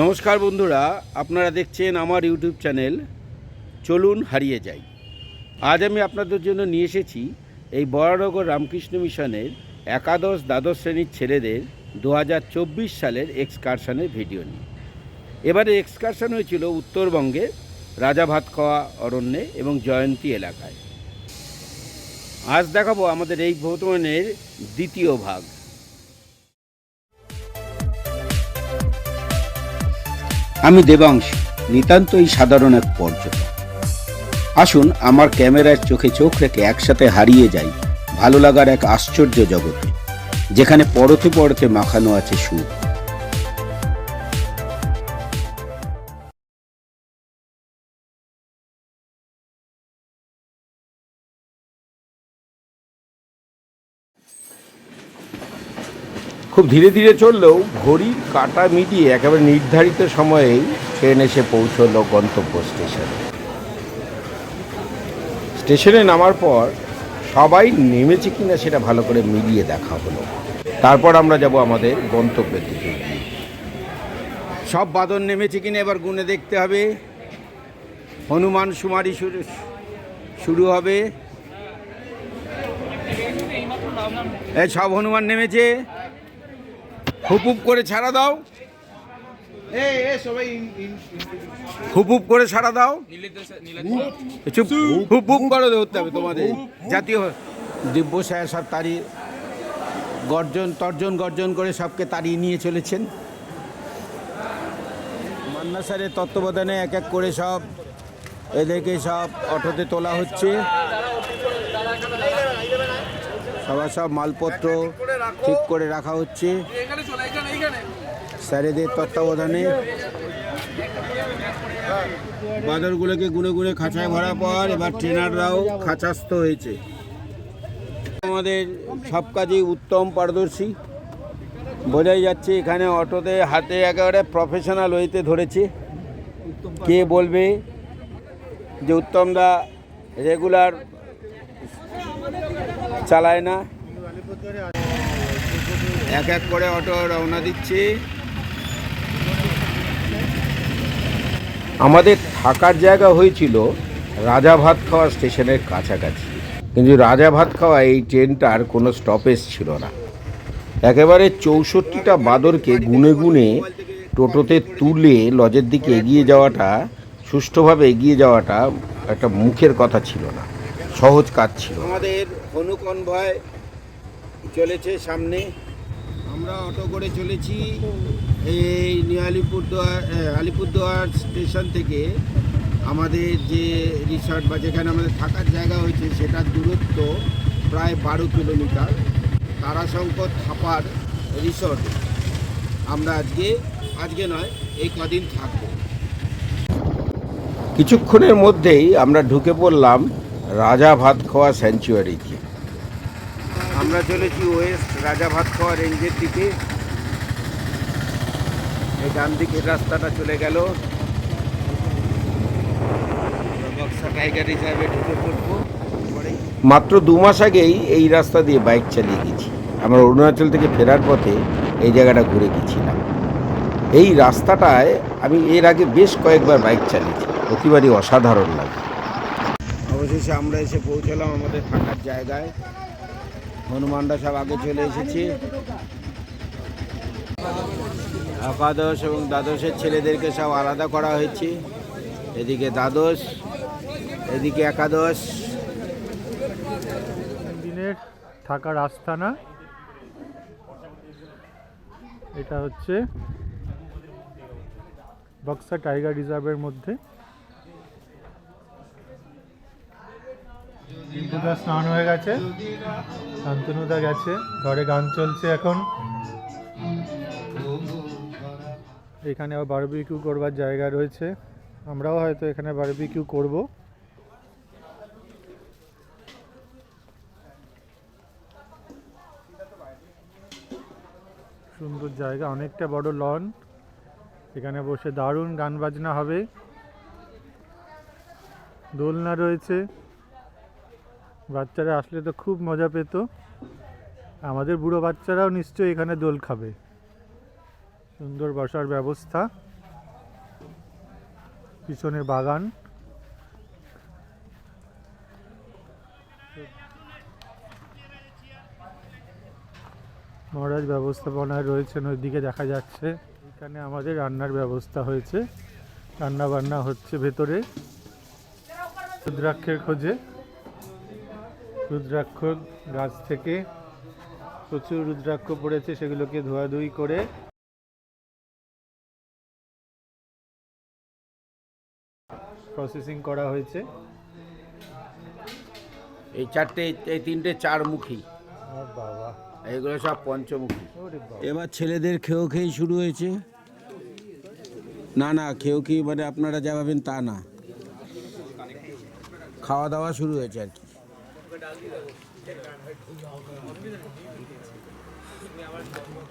নমস্কার বন্ধুরা, আপনারা দেখছেন আমার ইউটিউব চ্যানেল চলুন হারিয়ে যাই। আজ আমি আপনাদের জন্য নিয়ে এসেছি এই বরানগর রামকৃষ্ণ মিশনের একাদশ দ্বাদশ শ্রেণীর ছেলেদের 2024 সালের এক্সকারশনের ভিডিও নিয়ে। এবারে এক্সকারশন হয়েছিল উত্তরবঙ্গে রাজা ভাতখাওয়া অরণ্যে এবং জয়ন্তী এলাকায়। আজ দেখাবো আমাদের এই ভ্রমণের দ্বিতীয় ভাগ। আমি দেবাংশ, নিতান্তই সাধারণ এক পর্যটক। আসুন আমার ক্যামেরার চোখে চোখ রেখে একসাথে হারিয়ে যাই ভালো লাগার এক আশ্চর্য জগতে, যেখানে পরতে পরতে মাখানো আছে সুখ। খুব ধীরে ধীরে চললেও ঘড়ির কাঁটা মিটিয়ে একেবারে নির্ধারিত সময়েই ট্রেন এসে পৌঁছলো গন্তব্য স্টেশনে। স্টেশনে নামার পর সবাই নেমেছে কিনা সেটা ভালো করে মিলিয়ে দেখা হলো। তারপর আমরা যাব আমাদের গন্তব্যের দিকে। সব বাদন নেমেছে কিনা এবার গুনে দেখতে হবে। হনুমান শুমারি শুরু হবে। এই সব হনুমান নেমেছে, হুপ করে ছাড়া দাও, হুপ করে ছাড়া দাও। চুপ, হুপ করে ধরতে হবে তোমাদের। জাতীয় দিব্য সাহেব সব তাড়িয়ে গর্জন করে সবকে তাড়িয়ে নিয়ে চলেছেন। মান্না স্যারের তত্ত্বাবধানে এক এক করে সব এদেরকে সব অটোতে তোলা হচ্ছে। সবার সব মালপত্র ঠিক করে রাখা হচ্ছে স্যারেদের তত্ত্বাবধানে। বাদরগুলোকে গুনে গুনে খাঁচায় ভরা পর এবার ট্রেনাররাও খাঁচাস্থ হয়েছে। আমাদের সব কাজেই উত্তম পারদর্শী বোঝাই যাচ্ছে। এখানে অটোতে হাতে একেবারে প্রফেশনাল ওয়েতে ধরেছে। কে বলবে যে উত্তমদা রেগুলার চালায় না। এক এক করে অটো রওনা দিচ্ছে। আমাদের থাকার জায়গা হয়েছিল রাজা ভাতখাওয়া স্টেশনের কাছাকাছি, কিন্তু রাজা ভাতখাওয়া এই ট্রেনটার কোনো স্টপেজ ছিল না। একেবারে 64টা বাদরকে গুনে গুনে টোটোতে তুলে লজের দিকে এগিয়ে যাওয়াটা, সুষ্ঠুভাবে এগিয়ে যাওয়াটা একটা মুখের কথা ছিল না, সহজ কাজ ছিল। আমাদের হনু কনভয় চলেছে সামনে। আমরা অটো করে চলেছি এই নিউ আলিপুরদুয়ার স্টেশন থেকে আমাদের যে রিসর্ট বা যেখানে আমাদের থাকার জায়গা হয়েছে সেটার দূরত্ব প্রায় 12 কিলোমিটার। তারাশঙ্কর থাপার রিসর্ট আমরা আজকে নয় এই কদিন থাকব। কিছুক্ষণের মধ্যেই আমরা ঢুকে পড়লাম রাজা ভাতখাওয়া স্যাংচুয়ারিতে। আমরা চলেছি ওয়েস্ট রাজা ভাতখাওয়া রেঞ্জের দিকে। এই ডান দিকের রাস্তাটা চলে গেল বক্সা টাইগার হিসাবে ঢুকে পড়বো। মাত্র 2 মাস আগেই এই রাস্তা দিয়ে বাইক চালিয়ে গেছি। আমরা অরুণাচল থেকে ফেরার পথে এই জায়গাটা ঘুরে গেছিলাম। এই রাস্তাটায় আমি এর আগে বেশ কয়েকবার বাইক চালিয়েছি, প্রতিবারই অসাধারণ লাগে। অবশেষে আমরা এসে পৌঁছলাম আমাদের থাকার জায়গায়। হনুমানরা সব আগে চলে এসেছি। একাদশ এবং দ্বাদশের ছেলেদেরকে সব আলাদা করা হয়েছে। এদিকে দ্বাদশ, এদিকে একাদশ। দিনের থাকার আস্তানা এটা হচ্ছে বক্সা টাইগার রিজার্ভের মধ্যে। রিঙ্কুদা স্নান হয়ে গেছে, শান্তনুদা গেছে, ঘরে গান চলছে এখন। এখানে আবার বারবিকিউ করবার জায়গা রয়েছে, আমরাও হয়তো এখানে বারবিকিউ করব। সুন্দর জায়গা, অনেকটা বড় লন। এখানে বসে দারুণ গান বাজনা হবে। দোলনা রয়েছে, বাচ্চারা আসলে তো খুব মজা পেত। আমাদের বুড়ো বাচ্চারাও নিশ্চয়ই এখানে দোল খাবে। সুন্দর বসার ব্যবস্থা। পিছনে বাগান। মহারাজ ব্যবস্থাপনায় রয়েছেন, ওইদিকে দেখা যাচ্ছে। এখানে আমাদের রান্নার ব্যবস্থা হয়েছে, রান্না বান্না হচ্ছে ভেতরে। রুদ্রাক্ষের খোঁজে, রুদ্রাক্ষ গাছ থেকে প্রচুর রুদ্রাক্ষ পড়েছে, সেগুলোকে ধোয়াধুয়ি করে প্রসেসিং করা হয়েছে। এই তিনটে চারমুখী, আর বাবা, এগুলো সব পঞ্চমুখী। ওরে বাবা। এবার ছেলেদের খেয়ে শুরু হয়েছে। না না, খেয়ে মানে আপনারা যা ভাবেন তা না, খাওয়া দাওয়া শুরু হয়েছে আর কি।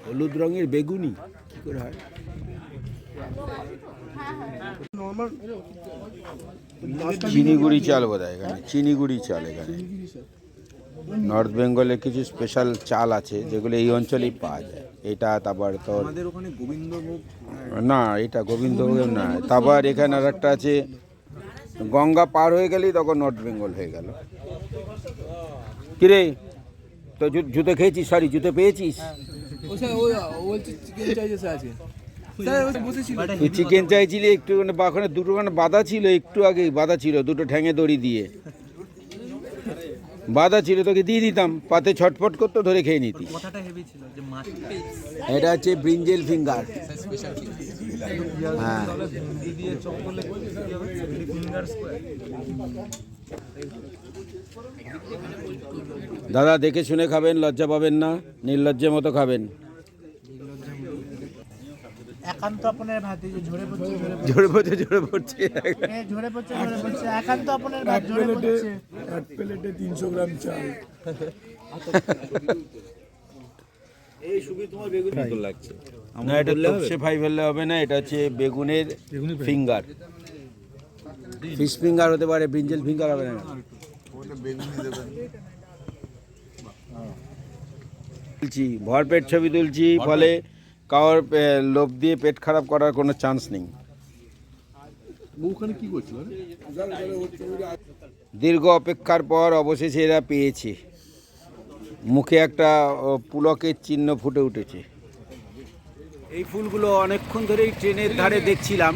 হলুদ রঙের বেগুনি কি করে হয়? চিনিগুড়ি চাল বোধহয় এখানে, চিনিগুড়ি চাল এখানে। নর্থ বেঙ্গলে কিছু স্পেশাল চাল আছে যেগুলো এই অঞ্চলেই পাওয়া যায়। এটা তারপর তো আমাদের ওখানে গোবিন্দভোগ না, এটা গোবিন্দভোগ না। তারপর এখানে আর একটা আছে, গঙ্গা পার হয়ে গেলেই তখন নর্থ বেঙ্গল হয়ে গেল। কিরে, তো জুতো খেয়েছিস? সরি, জুতো পেয়েছিস? তুই চিকেন চাইছিলি একটু, ওখানে দুটো বাঁধা ছিল, একটু আগে বাঁধা ছিল, দুটো ঠ্যাঙে দড়ি দিয়ে বাঁধা ছিল, তোকে দিয়ে দিতাম, পাতে ছটফট করতো, ধরে খেয়ে নিতি। এটা হচ্ছে ব্রিঞ্জেল ফিঙ্গার। হ্যাঁ, দাদা দেখে শুনে খাবেন, লজ্জা পাবেন না, নির্লজ্জের মতো খাবেন। একান্ত আপনার ভাতে যে ঝরে পড়ছে একান্ত আপনার ভাত ঝরে পড়ছে। এক প্লেটে 300 গ্রাম চাল। এই সুবি তোমার বেগুন তো লাগছে। না, এটা তপসে ফ্রাই ফেললে হবে না, এটা হচ্ছে বেগুনের ফিঙ্গার। ফিশ ফিঙ্গার হতে পারে, ব্রিঞ্জেল ফিঙ্গার হবে না। তুলছি, ভরপেট ছবি তুলছি, ফলে কারোর লোভ দিয়ে পেট খারাপ করার কোনো চান্স নেই। দীর্ঘ অপেক্ষার পর অবশেষে এরা পেয়েছে। মুখে একটা পুলকের চিহ্ন ফুটে উঠেছে। এই ফুলগুলো অনেকক্ষণ ধরেই ট্রেনের ধারে দেখছিলাম,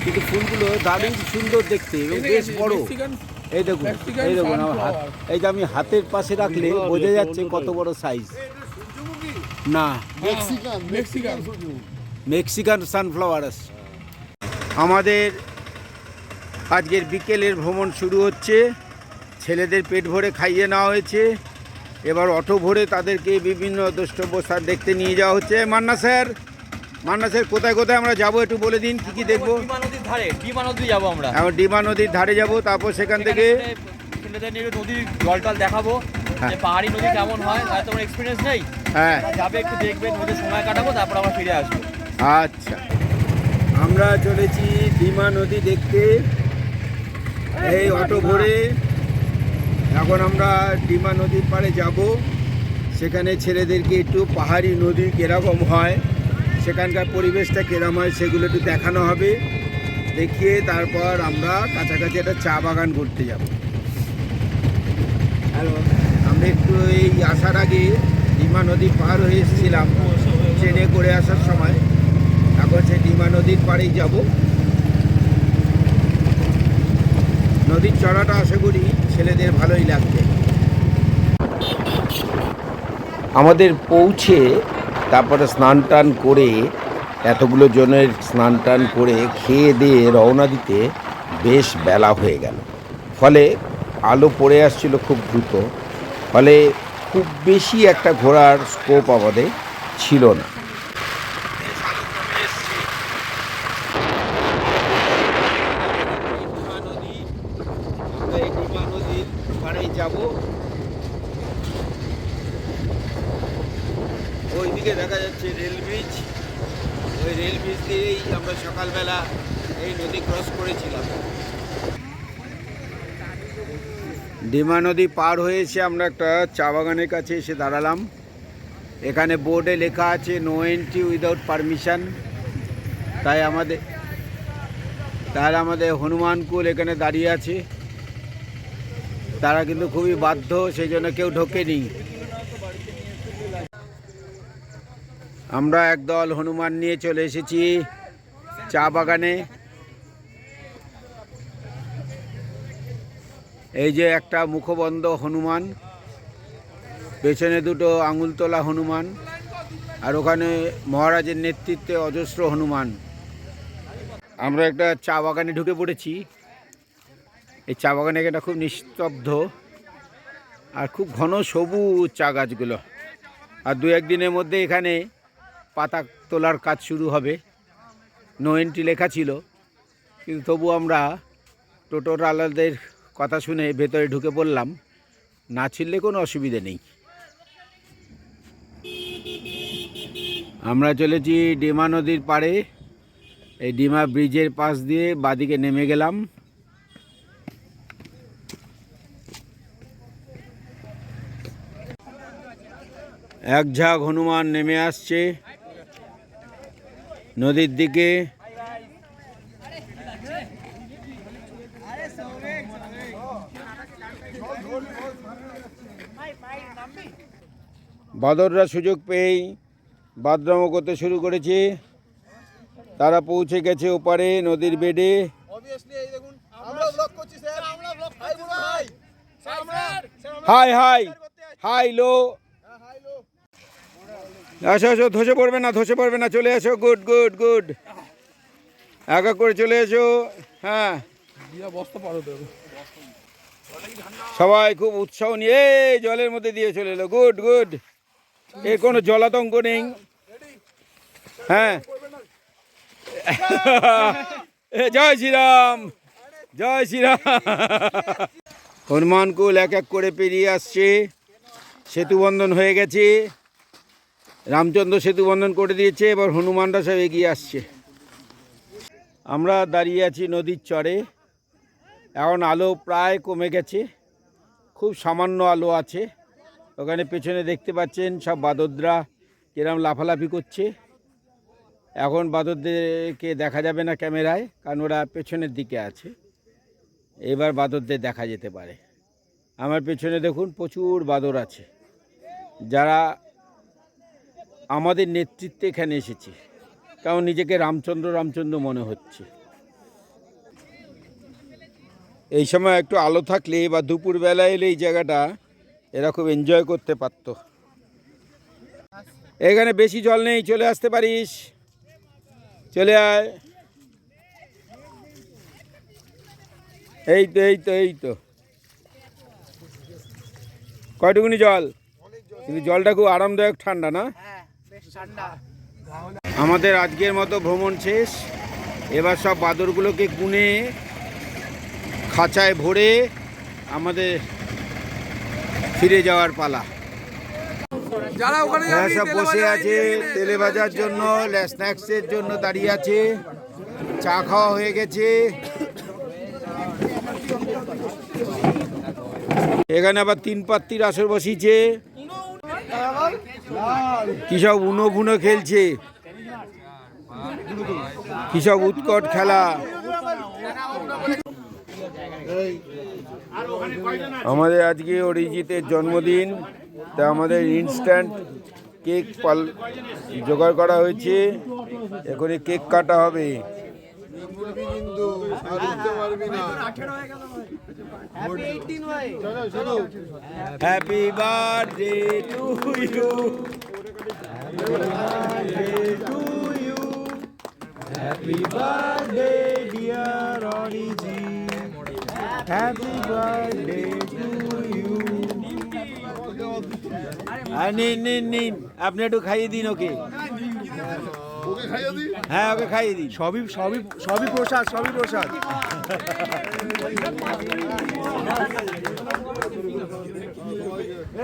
কিন্তু ফুলগুলো দারুণ সুন্দর দেখতে এবং বেশ বড়। এই দেখুন, এই দেখুন আমার হাত, এই যে আমি হাতের পাশে রাখলে বোঝা যাচ্ছে কত বড় সাইজ। না, মেক্সিকান সানফ্লাওয়ার। আমাদের আজকের বিকেলের ভ্রমণ শুরু হচ্ছে। ছেলেদের পেট ভরে খাইয়ে নেওয়া হয়েছে, এবার অটো ভরে তাদেরকে বিভিন্ন দ্রষ্টব্য স্থান দেখতে নিয়ে যাওয়া হচ্ছে। মান্না স্যার, কোথায় কোথায় আমরা যাবো একটু বলে দিন, কি কি দেখবো? ডিমা নদীর ধারে, ডিমা নদী যাবো আমরা। এখন ডিমা নদীর ধারে যাব, তারপর সেখান থেকে ছেলেদের নিয়ে নদীর জলটাল দেখাবো, যে পাহাড়ি নদী কেমন হয়, তাহলে তোমার এক্সপিরিয়েন্স নেই। হ্যাঁ, যাবে একটু দেখবে, নদীর সময় কাটাবো, তারপর আমরা ফিরে আসবো। আচ্ছা, আমরা চলেছি ডিমা নদী দেখতে, এই অটো ভরে। এখন আমরা ডিমা নদীর পাড়ে যাব, সেখানে ছেলেদেরকে একটু পাহাড়ি নদী কীরকম হয়, সেখানকার পরিবেশটা কীরকম হয় সেগুলো একটু দেখানো হবে। দেখিয়ে তারপর আমরা কাছাকাছি একটা চা বাগান ঘুরতে যাব। হ্যালো, আমরা একটু এই আসার আগে ডিমা নদী পার হয়ে এসেছিলাম ট্রেনে করে আসার সময়। এখন সেই ডিমা নদীর পাড়েই যাব। নদীর চড়াটা আশা করি ছেলেদের ভালোই লাগবে। আমাদের পৌঁছে তারপরে স্নান টান করে, এতগুলো জনের স্নান টান করে খেয়ে দিয়ে রওনা দিতে বেশ বেলা হয়ে গেল। ফলে আলো পড়ে আসছিল খুব দ্রুত, ফলে খুব বেশি একটা ঘোরার স্কোপ আমাদের ছিল না। যাব, ওইদিকে দেখা যাচ্ছে রেল ব্রিজ। ওই রেল ব্রিজ দিয়েই আমরা সকালবেলা এই নদী ক্রস করেছিলাম। ডিমা নদী পার হয়ে এসে আমরা একটা চা বাগানের কাছে এসে দাঁড়ালাম। এখানে বোর্ডে লেখা আছে নো এন্ট্রি উইদাউট পারমিশন। তাই আমাদের তাহলে আমাদের হনুমানকুল এখানে দাঁড়িয়ে আছে, তারা কিন্তু খুবই বাধ্য, সেই জন্য কেউ ঢোকেনি। আমরা একদল হনুমান নিয়ে চলে এসেছি চা বাগানে। এই যে একটা মুখবন্ধ হনুমান, পেছনে দুটো আঙুল তোলা হনুমান, আর ওখানে মহারাজের নেতৃত্বে অজস্র হনুমান। আমরা একটা চা বাগানে ঢুকে পড়েছি। এই চা বাগানে এটা খুব নিস্তব্ধ আর খুব ঘন সবুজ চা গাছগুলো। আর দু একদিনের মধ্যে এখানে পাতা তোলার কাজ শুরু হবে। নো এন্ট্রি লেখা ছিল, কিন্তু তবু আমরা টোটোওয়ালাদের কথা শুনে ভেতরে ঢুকে পড়লাম। না ছিললে কোনো অসুবিধে নেই। আমরা চলেছি ডিমা নদীর পাড়ে। এই ডিমা ব্রিজের পাশ দিয়ে বাদিকে নেমে গেলাম। এক ঝাঁক হনুমান নেমে আসছে নদীর দিকে। বাঁদররা সুযোগ পেয়েই বাদরামো করতে শুরু করেছে। তারা পৌঁছে গেছে ওপারে নদীর বেডে। হাই হাই হাই লো, আসো আসো, ধসে পড়বে না, ধসে পড়বে না, চলে এসো। গুড গুড গুড, একা করে চলে এসো। হ্যাঁ, সবাই খুব উৎসাহ নিয়ে জলের মধ্যে দিয়ে চলে এলো। গুড গুড, এর কোনো জলাতঙ্ক নেই। হ্যাঁ, জয় শ্রীরাম, জয় শ্রীরাম। হনুমানকুল এক এক করে পেরিয়ে আসছে। সেতু বন্ধন হয়ে গেছে, রামচন্দ্র সেতু বন্ধন করে দিয়েছে। এবার হনুমানরা সব এগিয়ে আসছে। আমরা দাঁড়িয়ে আছি নদীর চরে। এখন আলো প্রায় কমে গেছে, খুব সামান্য আলো আছে। ওখানে পেছনে দেখতে পাচ্ছেন সব বাদররা কিরম লাফালাফি করছে। এখন বাদরদেরকে দেখা যাবে না ক্যামেরায়, কারণ ওরা পেছনের দিকে আছে। এবার বাদরদের দেখা যেতে পারে। আমার পেছনে দেখুন প্রচুর বাদর আছে, যারা আমাদের নেতৃত্বে এখানে এসেছে, কারণ নিজেকে রামচন্দ্র রামচন্দ্র মনে হচ্ছে। এই সময় একটু আলো থাকলে বা দুপুরবেলা এলে এই জায়গাটা এরা খুব এনজয় করতে পারত। এখানে বেশি জল নেই, চলে আসতে পারিস, চলে আয়। এই তো এই তো এই তো, কয়টুকুনি জল, কিন্তু জলটা খুব আরামদায়ক, ঠান্ডা না? আমাদের আজকের মতো ভ্রমণ শেষ। এবার সব বাদরগুলোকে গুনে খাঁচায় ভরে আমাদের ফিরে যাওয়ার পালা। হ্যাঁ, সব বসে আছে তেলে ভাজার জন্য, স্ন্যাক্সের জন্য দাঁড়িয়ে আছে। চা খাওয়া হয়ে গেছে। এখানে আবার 3 পাত্তির আসর বসিয়েছে। কি সব উনো বুনো খেলছে, কি সব উৎকট খেলা। আমাদের আজকে অরিজিতের জন্মদিন, তা আমাদের ইনস্ট্যান্ট কেক জোগাড় করা হয়েছে। এখনই কেক কাটা হবে। Happy birthday to you, happy birthday dear Arijit, happy birthday to you. নিন নিন নিন, আপনি একটু খাইয়ে দিন ওকে। হ্যাঁ, ওকে খাইয়ে দিন। সবই সবই সবই প্রসাদ, সবই প্রসাদ।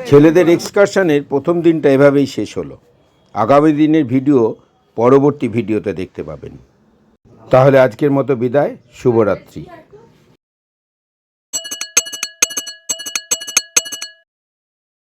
ছেলেদের এক্সকারশনের প্রথম দিনটা এভাবেই শেষ হলো। আগামী দিনের ভিডিও পরবর্তী ভিডিওতে দেখতে পাবেন। তাহলে আজকের মতো বিদায়, শুভরাত্রি।